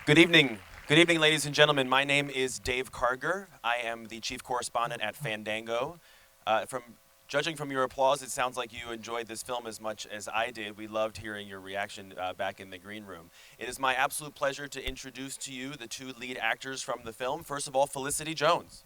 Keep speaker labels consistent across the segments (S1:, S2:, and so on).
S1: Good evening. Good evening, ladies and gentlemen. My name is Dave Karger. I am the chief correspondent at Fandango. Judging from your applause, it sounds like you enjoyed this film as much as I did. We loved hearing your reaction back in the green room. It is my absolute pleasure to introduce to you the two lead actors from the film. First of all, Felicity Jones.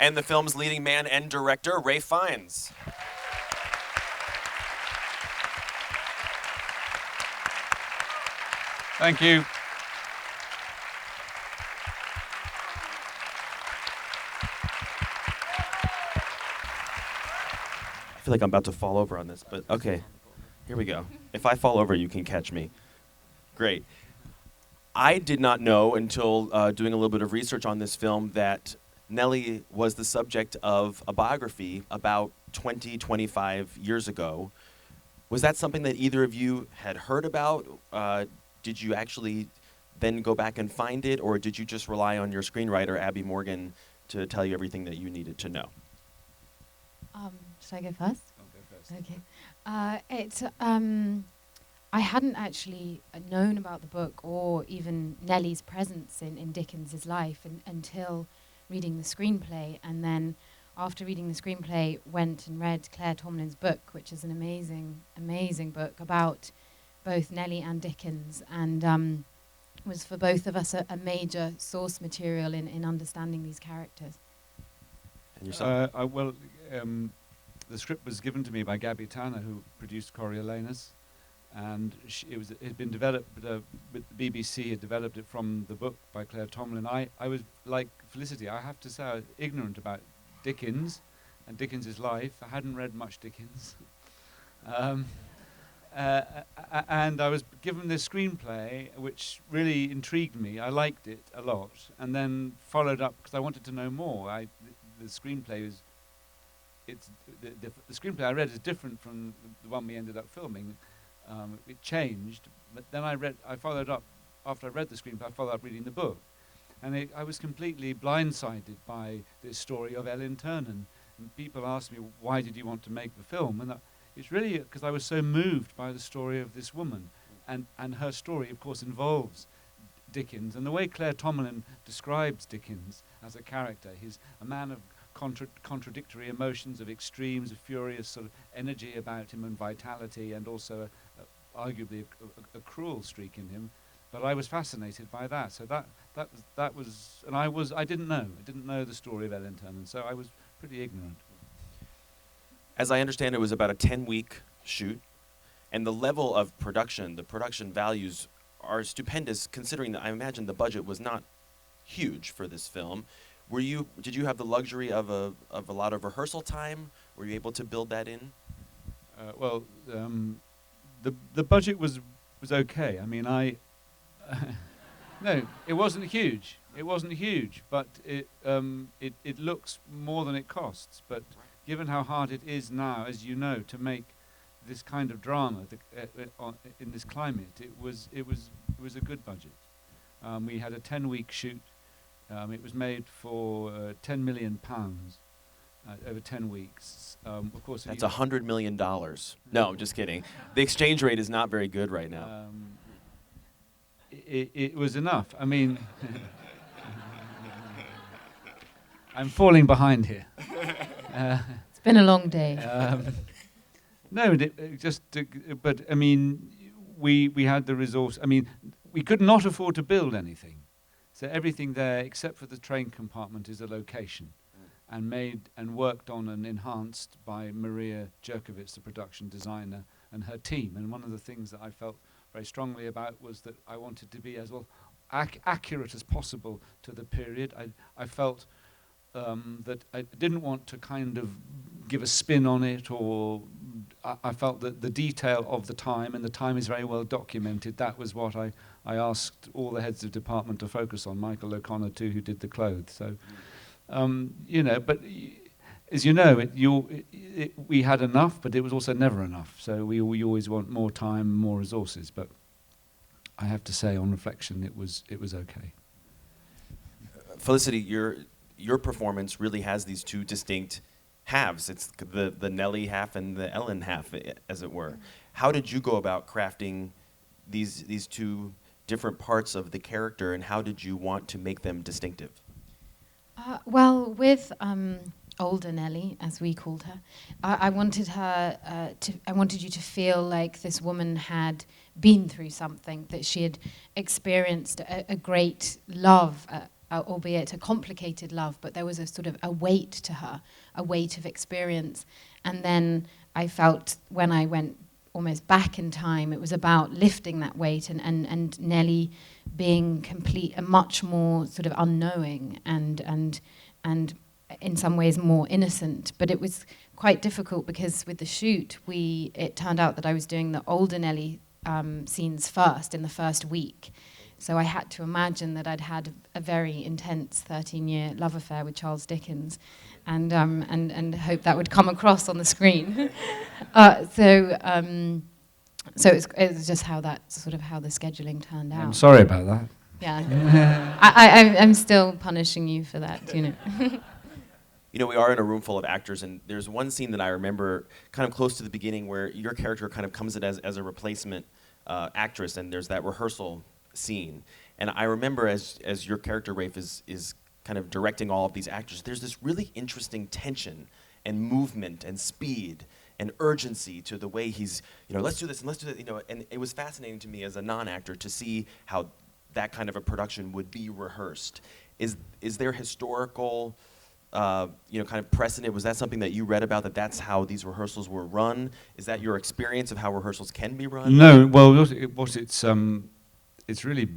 S1: And the film's leading man and director, Ray Fiennes.
S2: Thank you.
S1: I feel like I'm about to fall over on this, but okay. Here we go. If I fall over, you can catch me. Great. I did not know until doing a little bit of research on this film that Nelly was the subject of a biography about 25 years ago. Was that something that either of you had heard about? Did you actually then go back and find it, or did you just rely on your screenwriter, Abby Morgan, to tell you everything that you needed to know?
S3: Should I go first?
S2: I'll go first.
S3: Okay. I hadn't actually known about the book or even Nelly's presence in Dickens's life until reading the screenplay, and then after reading the screenplay went and read Claire Tomlin's book, which is an amazing book about both Nelly and Dickens, and was for both of us a major source material in understanding these characters.
S1: And yourself?
S2: The script was given to me by Gabby Tanner, who produced Coriolanus, and it had been developed with the BBC. Had developed it from the book by Claire Tomlin. I was like Felicity. I have to say, I was ignorant about Dickens and Dickens's life. I hadn't read much Dickens, and I was given this screenplay, which really intrigued me. I liked it a lot, and then followed up because I wanted to know more. The screenplay is. The screenplay I read is different from the one we ended up filming. It changed, but then I followed up, after I read the screenplay, I followed up reading the book. And I was completely blindsided by this story of Ellen Ternan. And people asked me, why did you want to make the film? And it's really because I was so moved by the story of this woman. And her story, of course, involves Dickens. And the way Claire Tomlin describes Dickens as a character, he's a man of contradictory emotions, of extremes, of furious sort of energy about him and vitality, and also arguably a cruel streak in him. But I was fascinated by that. So that was, and I didn't know the story of Ellen Ternan, so I was pretty ignorant.
S1: As I understand, it was about a 10-week shoot, and the level of production, the production values are stupendous, considering that I imagine the budget was not huge for this film. Did you have the luxury of a lot of rehearsal time? Were you able to build that in?
S2: The budget was okay. I mean, no, it wasn't huge. It wasn't huge, but it looks more than it costs. But given how hard it is now, as you know, to make this kind of drama in this climate, it was a good budget. We had a 10-week shoot. It was made for £10 million over 10 weeks. Of course,
S1: that's $100 million. No, I'm just kidding. The exchange rate is not very good right now.
S2: It was enough. I mean, I'm falling behind here.
S3: It's been a long day.
S2: But I mean, we had the resource. I mean, we could not afford to build anything. So everything there, except for the train compartment, is a location, and made and worked on and enhanced by Maria Jerkovich, the production designer, and her team. And one of the things that I felt very strongly about was that I wanted to be as well accurate as possible to the period. I felt that I didn't want to kind of give a spin on it, or I felt that the detail of the time, and the time is very well documented. That was what I asked all the heads of department to focus on, Michael O'Connor too, who did the clothes. So, but as you know, we had enough, but it was also never enough. So we always want more time, more resources. But I have to say, on reflection, it was okay.
S1: Felicity, your performance really has these two distinct halves. It's the Nelly half and the Ellen half, as it were. How did you go about crafting these two different parts of the character, and how did you want to make them distinctive?
S3: Well, with older Nelly, as we called her, I wanted her I wanted you to feel like this woman had been through something, that she had experienced a great love, albeit a complicated love, but there was a sort of a weight to her, a weight of experience. And then I felt when I went almost back in time, it was about lifting that weight and Nelly being much more sort of unknowing and in some ways more innocent. But it was quite difficult because with the shoot, it turned out that I was doing the older Nelly scenes first in the first week. So I had to imagine that I'd had a very intense 13-year love affair with Charles Dickens, and hope that would come across on the screen. So it was just how the scheduling turned out.
S2: I'm sorry about that.
S3: Yeah, I'm still punishing you for that, you know.
S1: You know, we are in a room full of actors, and there's one scene that I remember kind of close to the beginning where your character kind of comes in as a replacement actress, and there's that rehearsal scene. And I remember as your character, Rafe, is kind of directing all of these actors, there's this really interesting tension and movement and speed and urgency to the way he's, let's do this and let's do that, and it was fascinating to me as a non-actor to see how that kind of a production would be rehearsed. Is there historical kind of precedent? Was that something that you read about, that's how these rehearsals were run? Is that your experience of how rehearsals can be run?
S2: No, well, it's really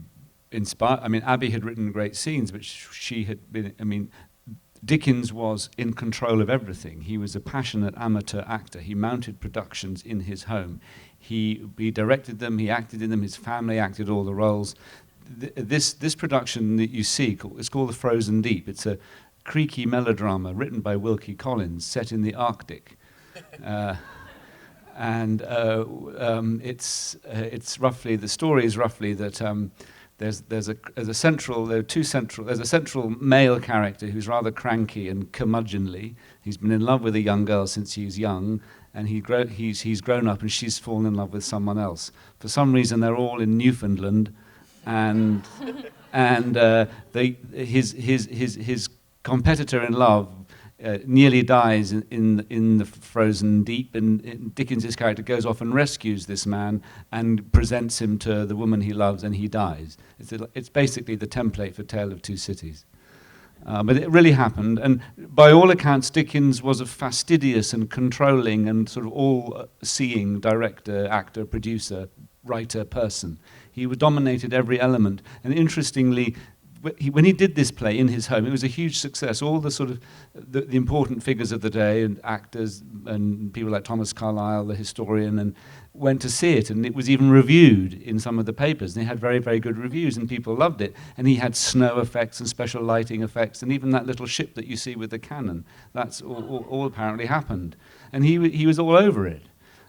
S2: inspired. I mean, Abby had written great scenes, but she had been, Dickens was in control of everything. He was a passionate amateur actor. He mounted productions in his home. He directed them, he acted in them, his family acted all the roles. This production that you see, it's called The Frozen Deep. It's a creaky melodrama written by Wilkie Collins, set in the Arctic. It's roughly, the story is roughly that there's a central male character who's rather cranky and curmudgeonly. He's been in love with a young girl since he was young, and he's grown up and she's fallen in love with someone else. For some reason, they're all in Newfoundland, and his competitor in love nearly dies in the frozen deep, and Dickens' character goes off and rescues this man and presents him to the woman he loves, and he dies. It's basically the template for Tale of Two Cities. But it really happened, and by all accounts, Dickens was a fastidious and controlling and sort of all-seeing director, actor, producer, writer, person. He dominated every element, and interestingly, when he did this play in his home, it was a huge success. All the sort of the important figures of the day and actors and people like Thomas Carlyle, the historian, and went to see it, and it was even reviewed in some of the papers. And he had very, very good reviews, and people loved it. And he had snow effects and special lighting effects, and even that little ship that you see with the cannon. That's all apparently happened, and he was all over it.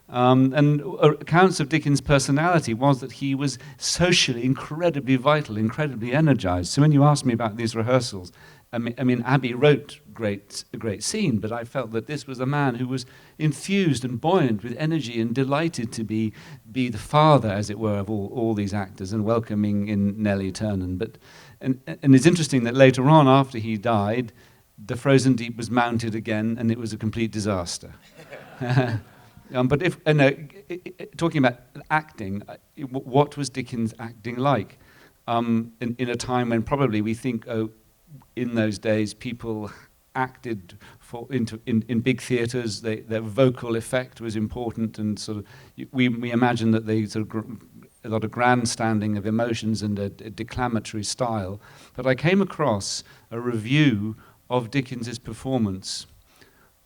S2: And accounts of Dickens' personality was that he was socially incredibly vital, incredibly energized. So when you asked me about these rehearsals, I mean, Abby wrote a great scene, but I felt that this was a man who was infused and buoyant with energy and delighted to be the father, as it were, of all these actors, and welcoming in Nelly Turner. And it's interesting that later on, after he died, The Frozen Deep was mounted again, and it was a complete disaster. But talking about acting, what was Dickens' acting like? In a time when probably we think, in those days, people acted in big theatres. Their vocal effect was important, and sort of we imagine that they sort of a lot of grandstanding of emotions and a declamatory style. But I came across a review of Dickens' performance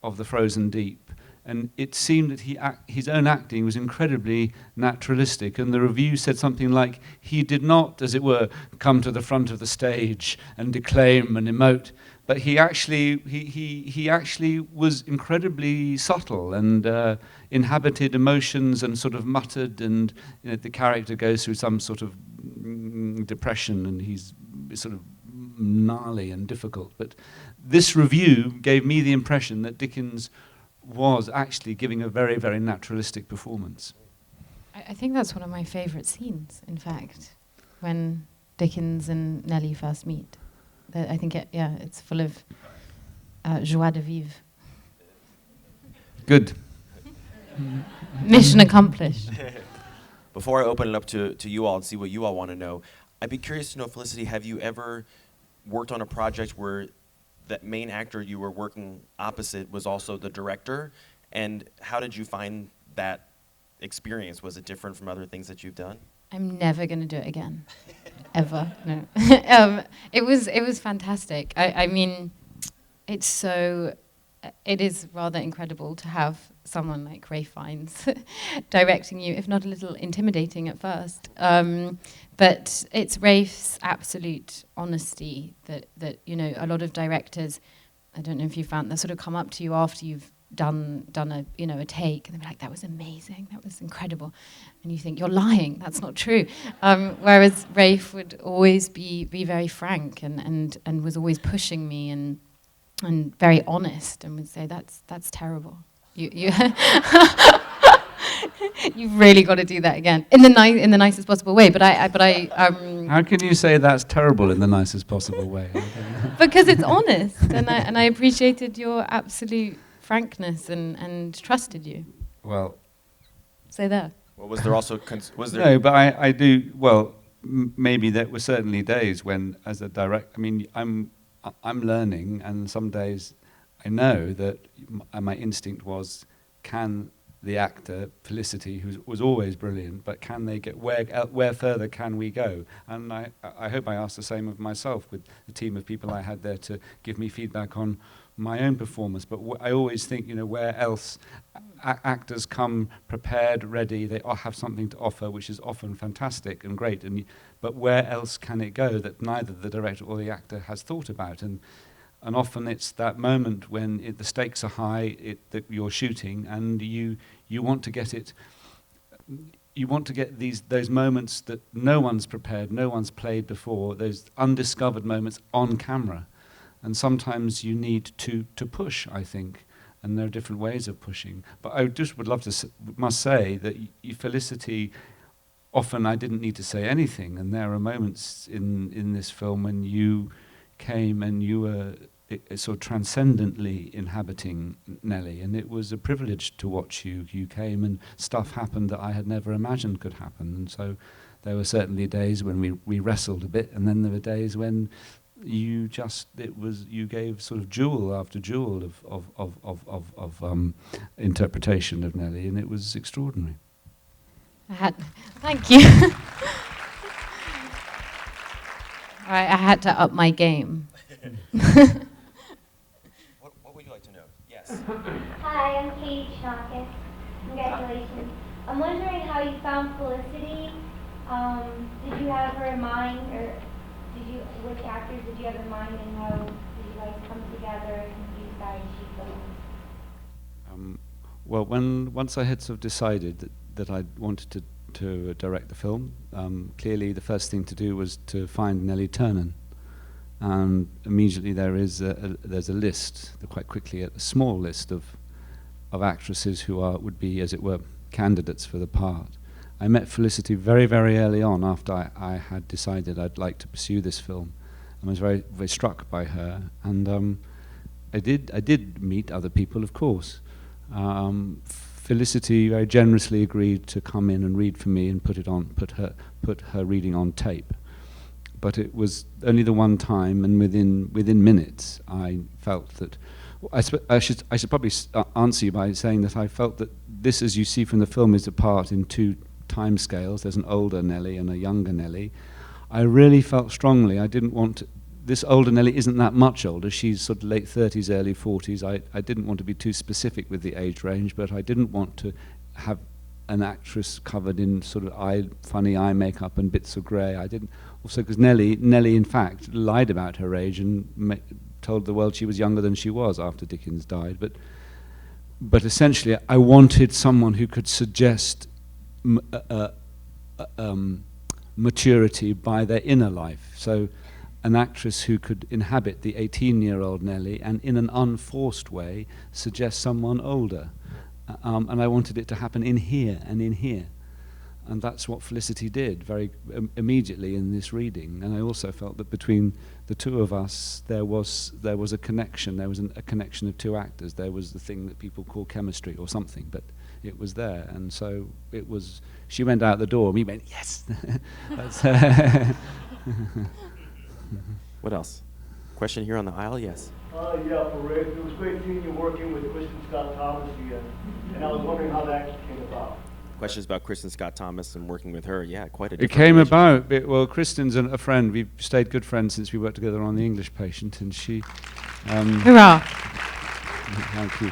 S2: of The Frozen Deep. And it seemed that his own acting was incredibly naturalistic. And the review said something like, he did not, as it were, come to the front of the stage and declaim and emote, but he actually was incredibly subtle and inhabited emotions and sort of muttered, and the character goes through some sort of depression, and he's sort of gnarly and difficult. But this review gave me the impression that Dickens was actually giving a very, very naturalistic performance.
S3: I think that's one of my favourite scenes, in fact, when Dickens and Nelly first meet. I think it's full of joie de vivre.
S2: Good.
S3: Mission accomplished.
S1: Before I open it up to you all and see what you all want to know, I'd be curious to know, Felicity, have you ever worked on a project where that main actor you were working opposite was also the director? And how did you find that experience? Was it different from other things that you've done?
S3: I'm never going to do it again. Ever. No. It was fantastic. I mean, it is rather incredible to have someone like Ralph Fiennes directing you, if not a little intimidating at first. But it's Ralph's absolute honesty that a lot of directors, I don't know if you found, they sort of come up to you after you've done a take, and they're like, that was amazing, that was incredible, and you think, you're lying, that's not true. Whereas Ralph would always be very frank and was always pushing me and very honest, and would say, that's terrible. You you've really got to do that again in the nicest possible way. But I
S2: How can you say that's terrible in the nicest possible way?
S3: Because it's honest, and I appreciated your absolute frankness and trusted you.
S2: Well,
S3: say there.
S1: Well, was there also was there?
S2: No, but I do. Well, maybe there were certainly days when, as a director, I mean, I'm learning, and some days I know that my instinct was, can the actor Felicity, who was always brilliant, but can they get where further can we go? And I hope I asked the same of myself with the team of people I had there to give me feedback on my own performance. But I always think, where else actors come prepared, ready, they have something to offer, which is often fantastic and great. But where else can it go that neither the director or the actor has thought about? And often it's that moment when the stakes are high, that you're shooting, and you want to get it. You want to get those moments that no one's prepared, no one's played before, those undiscovered moments on camera. And sometimes you need to push, I think, and there are different ways of pushing. But I just would love to must say that Felicity, often I didn't need to say anything, and there are moments in this film when you came and you were sort of transcendently inhabiting Nelly, and it was a privilege to watch you. You came and stuff happened that I had never imagined could happen, and so there were certainly days when we wrestled a bit, and then there were days when you gave sort of jewel after jewel of interpretation of Nelly, and it was extraordinary.
S3: Thank you. I had to up my game.
S1: What would you like to know? Yes.
S4: Hi, I'm Katie Chinakis. Congratulations. I'm wondering how you found Felicity. Did you have her in mind, or which actors did you have in mind, and how did you guys come together and decide she filmed?
S2: Well, once I had sort of decided that I wanted to direct the film, clearly the first thing to do was to find Nelly Turner. And immediately there's a list, quite quickly, a small list of actresses who would be, as it were, candidates for the part. I met Felicity very, very early on after I had decided I'd like to pursue this film, and was very, very struck by her. And I did meet other people, of course. Felicity very generously agreed to come in and read for me and put her reading on tape. But it was only the one time, and within minutes, I felt that. I should probably answer you by saying that I felt that this, as you see from the film, is a part in two time scales. There's an older Nelly and a younger Nelly. I really felt strongly I didn't want to, this older Nelly isn't that much older. She's sort of late 30s, early 40s. I didn't want to be too specific with the age range, but I didn't want to have an actress covered in sort of funny eye makeup and bits of grey. I didn't. Also, because Nelly, in fact, lied about her age and told the world she was younger than she was after Dickens died. But essentially, I wanted someone who could suggest maturity by their inner life. So an actress who could inhabit the 18-year-old Nelly and in an unforced way suggest someone older. And I wanted it to happen in here and in here. And that's what Felicity did very immediately in this reading. And I also felt that between the two of us, there was a connection. There was a connection of two actors. There was the thing that people call chemistry or something, but it was there. And so it was. She went out the door, and we went, yes.
S1: What else? Question here on the aisle? Yes.
S5: Yeah, for Rick. It was great seeing you working with Kristen Scott Thomas again, and I was wondering how that came about.
S1: Questions about Kristen Scott Thomas and working with her. Yeah, quite a
S2: It
S1: different
S2: came
S1: relationship.
S2: about, well, Kristen's a friend. We've stayed good friends since we worked together on The English Patient, and she...
S3: Hurrah!
S2: Thank you.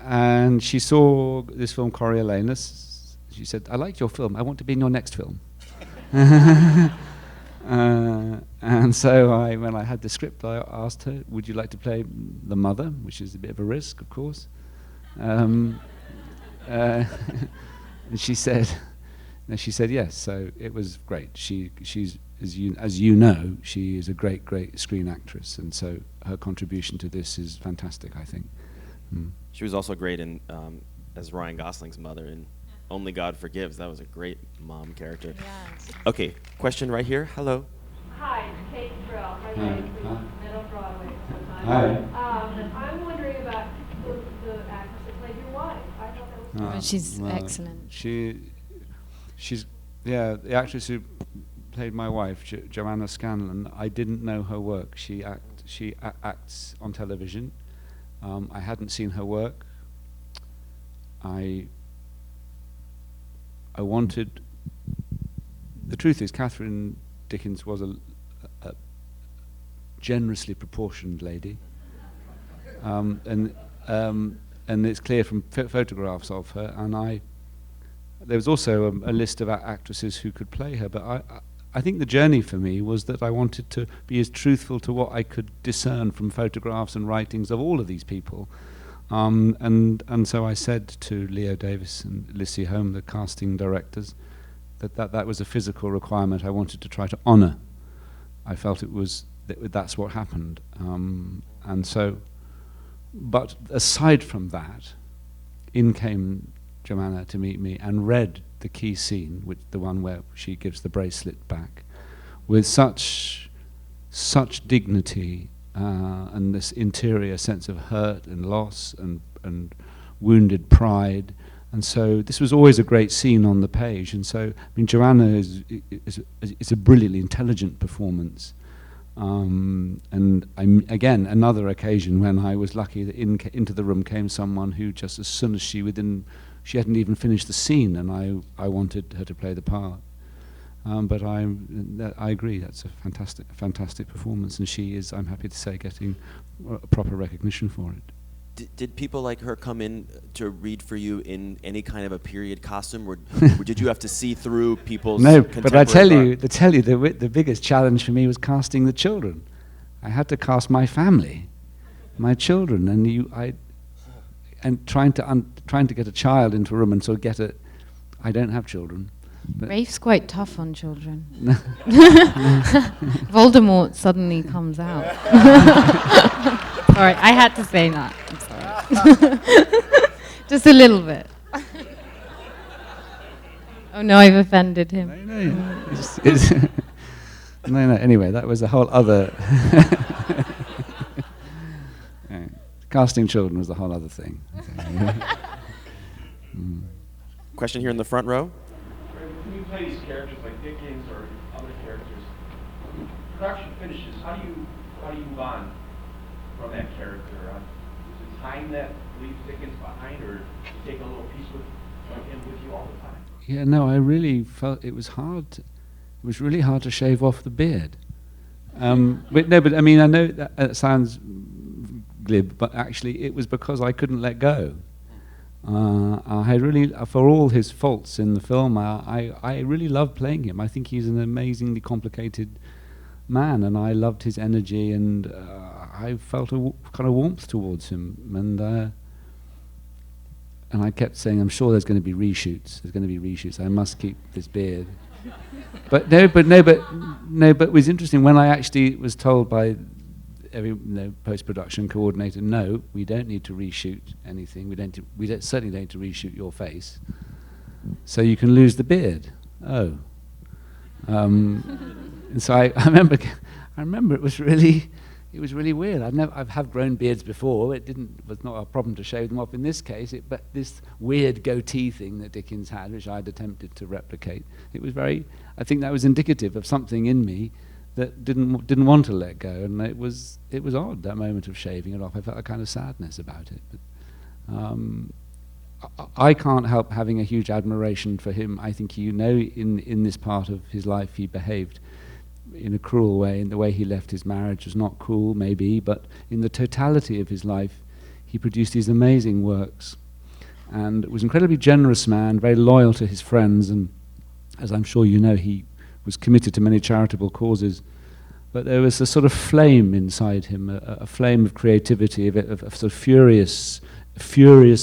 S2: And she saw this film, Coriolanus. She said, I liked your film. I want to be in your next film. And so when I had the script, I asked her, would you like to play the mother, which is a bit of a risk, of course. And she said yes. So it was great. She's as you know, she is a great screen actress, and so her contribution to this is fantastic, I think.
S1: She was also great in as Ryan Gosling's mother in Only God Forgives. That was a great mom character.
S3: Yes.
S1: Okay, question right here. Hello.
S6: Hi, Kate Drell.
S2: Hi.
S6: Met on Broadway sometime.
S2: Hi.
S6: I'm wondering about the actress that played your wife. I thought that was
S3: But she's excellent.
S2: She's the actress who played my wife, Joanna Scanlon. I didn't know her work. She acts on television. I hadn't seen her work. I wanted. The truth is, Catherine Dickens was a generously proportioned lady, and it's clear from photographs of her. And there was also a list of actresses who could play her, but I think the journey for me was that I wanted to be as truthful to what I could discern from photographs and writings of all of these people. And so I said to Leo Davis and Lissy Holm, the casting directors, that was a physical requirement I wanted to try to honour. I felt that's what happened. And so, but aside from that, in came Joanna to meet me and read the key scene, the one where she gives the bracelet back, with such dignity and this interior sense of hurt and loss and wounded pride. And so this was always a great scene on the page. And so, I mean, Joanna is a brilliantly intelligent performance. And again, another occasion when I was lucky that into the room came someone who just as soon as she hadn't even finished the scene, and I wanted her to play the part. But I agree, that's a fantastic performance, and she is, I'm happy to say, getting proper recognition for it.
S1: Did people like her come in to read for you in any kind of a period costume, or did you have to see through people's?
S2: No, but I tell you,
S1: art?
S2: the biggest challenge for me was casting the children. I had to cast my family, my children, and trying to get a child into a room and sort of get it. I don't have children. But
S3: Rafe's quite tough on children. Voldemort suddenly comes out. Sorry, I had to say that. I'm sorry. Just a little bit. Oh no, I've offended him.
S2: No. Anyway, that was a whole other. Casting children was a whole other thing.
S1: Question here in the front row.
S7: When you play these characters like Dickens or other characters, production finishes. How do you move on from that character? Is it time that leaves Dickens behind, or you take a little piece with him with you all the time?
S2: Yeah, no, I really felt it was hard. It was really hard to shave off the beard. But I mean, I know that sounds glib, but actually, it was because I couldn't let go. I had really, for all his faults in the film, I really loved playing him. I think he's an amazingly complicated man, and I loved his energy, and I felt a kind of warmth towards him. And I kept saying, I'm sure there's going to be reshoots. There's going to be reshoots. I must keep this beard. But it was interesting when I actually was told by every post-production coordinator, no, we don't need to reshoot anything. Certainly don't need to reshoot your face. So you can lose the beard. Oh. And so I remember it was really weird. I've had grown beards before. It was not a problem to shave them off in this case. But this weird goatee thing that Dickens had, which I'd attempted to replicate, it was I think that was indicative of something in me that didn't want to let go, and it was odd, that moment of shaving it off. I felt a kind of sadness about it. But I can't help having a huge admiration for him. I think in this part of his life he behaved in a cruel way, and the way he left his marriage was not cruel, maybe, but in the totality of his life, he produced these amazing works, and was an incredibly generous man, very loyal to his friends, and as I'm sure you know, he was committed to many charitable causes. But there was a sort of flame inside him, a flame of creativity, of sort of furious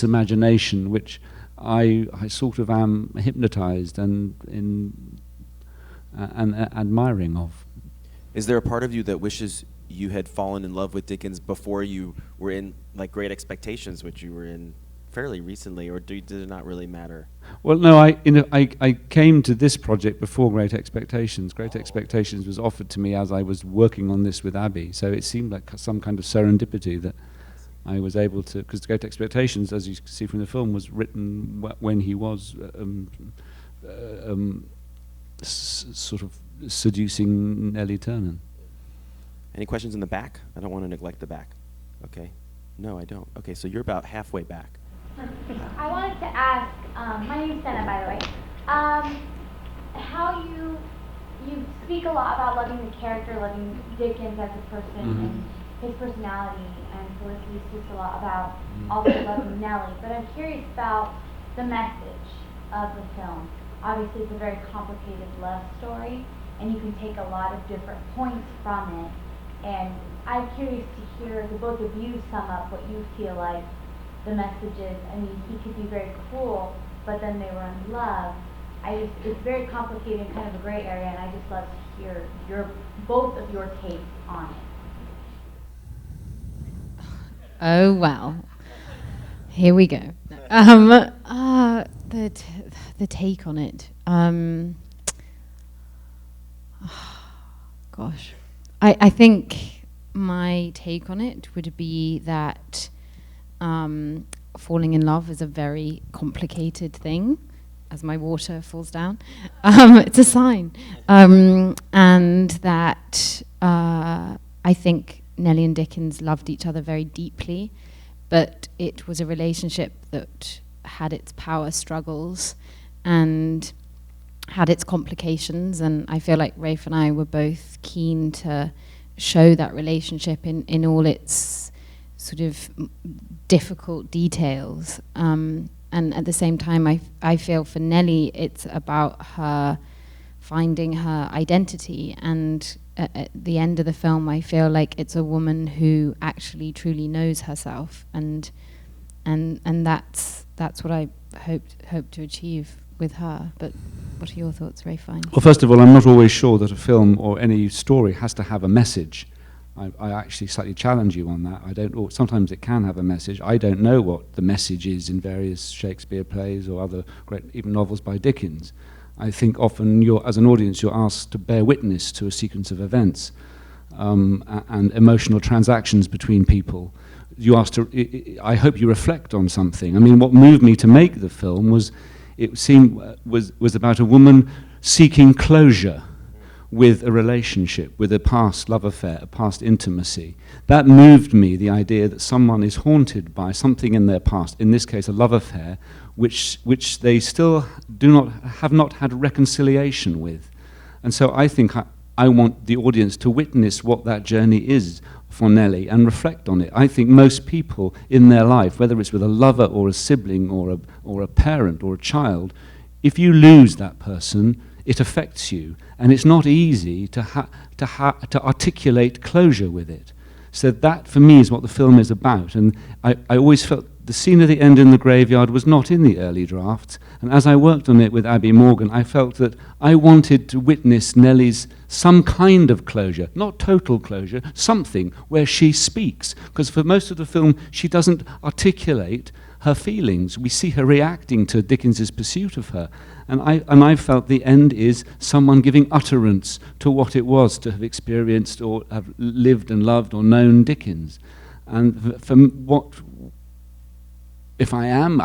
S2: imagination, which I sort of am hypnotized and admiring of.
S1: Is there a part of you that wishes you had fallen in love with Dickens before you were in like Great Expectations, which you were in fairly recently, or did it not really matter?
S2: Well, no, I came to this project before Great Expectations. Great Expectations was offered to me as I was working on this with Abby, so it seemed like some kind of serendipity that I was able to, because Great Expectations, as you can see from the film, was written when he was sort of seducing Nelly Turner.
S1: Any questions in the back? I don't want to neglect the back. Okay. No, I don't. Okay, so you're about halfway back.
S4: I wanted to ask, my name's Senna, by the way, how you speak a lot about loving the character, loving Dickens as a person, and his personality, and Felicity speaks a lot about also loving Nelly, but I'm curious about the message of the film. Obviously, it's a very complicated love story, and you can take a lot of different points from it, and I'm curious to hear the both of you sum up what you feel like the message is. I mean, he could be very cruel, but then they were in love. It's very complicated and kind of a gray area, and I just love to hear both of your takes on it.
S3: Oh, well. Here we go. The take on it. Gosh. I think my take on it would be that falling in love is a very complicated thing, as my water falls down. It's a sign. And that I think Nelly and Dickens loved each other very deeply, but it was a relationship that had its power struggles and had its complications, and I feel like Rafe and I were both keen to show that relationship in all its sort of difficult details. And at the same time, I feel for Nelly, it's about her finding her identity, and at the end of the film, I feel like it's a woman who actually truly knows herself, and that's what I hope to achieve with her. But what are your thoughts, Ray Fine?
S2: Well, first of all, I'm not always sure that a film or any story has to have a message. I actually slightly challenge you on that. Sometimes it can have a message. I don't know what the message is in various Shakespeare plays or other great, even novels by Dickens. I think often, as an audience, you're asked to bear witness to a sequence of events and emotional transactions between people. I hope you reflect on something. I mean, what moved me to make the film was about a woman seeking closure with a relationship, with a past love affair, a past intimacy. That moved me, the idea that someone is haunted by something in their past, in this case a love affair, which they still have not had reconciliation with. And so I think I want the audience to witness what that journey is for Nelly and reflect on it. I think most people in their life, whether it's with a lover or a sibling or a parent or a child, if you lose that person, it affects you, and it's not easy to articulate closure with it. So that, for me, is what the film is about. And I always felt The scene at the end in the graveyard was not in the early drafts, and as I worked on it with Abby Morgan, I felt that I wanted to witness Nelly's some kind of closure, not total closure, something where she speaks, because for most of the film she doesn't articulate her feelings. We see her reacting to Dickens's pursuit of her, and I felt the end is someone giving utterance to what it was to have experienced or have lived and loved or known Dickens. And from what, if I am,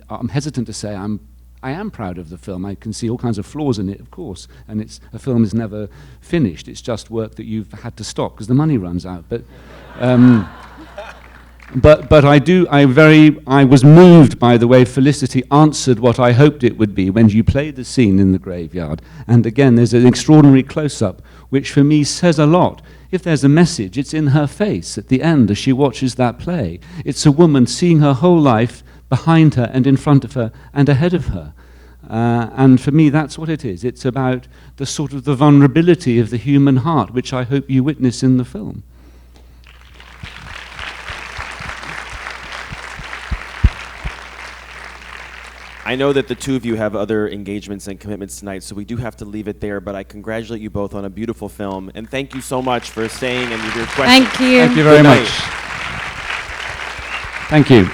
S2: I'm hesitant to say I am proud of the film. I can see all kinds of flaws in it, of course, and a film is never finished. It's just work that you've had to stop because the money runs out. But I was moved by the way Felicity answered what I hoped it would be when you played the scene in the graveyard. And again, there's an extraordinary close-up, which for me says a lot. If there's a message, it's in her face at the end as she watches that play. It's a woman seeing her whole life behind her and in front of her and ahead of her. And for me, that's what it is. It's about the sort of the vulnerability of the human heart, which I hope you witness in the film.
S1: I know that the two of you have other engagements and commitments tonight, so we do have to leave it there, but I congratulate you both on a beautiful film, and thank you so much for staying and your questions.
S3: Thank you.
S2: Thank you very much. Thank you.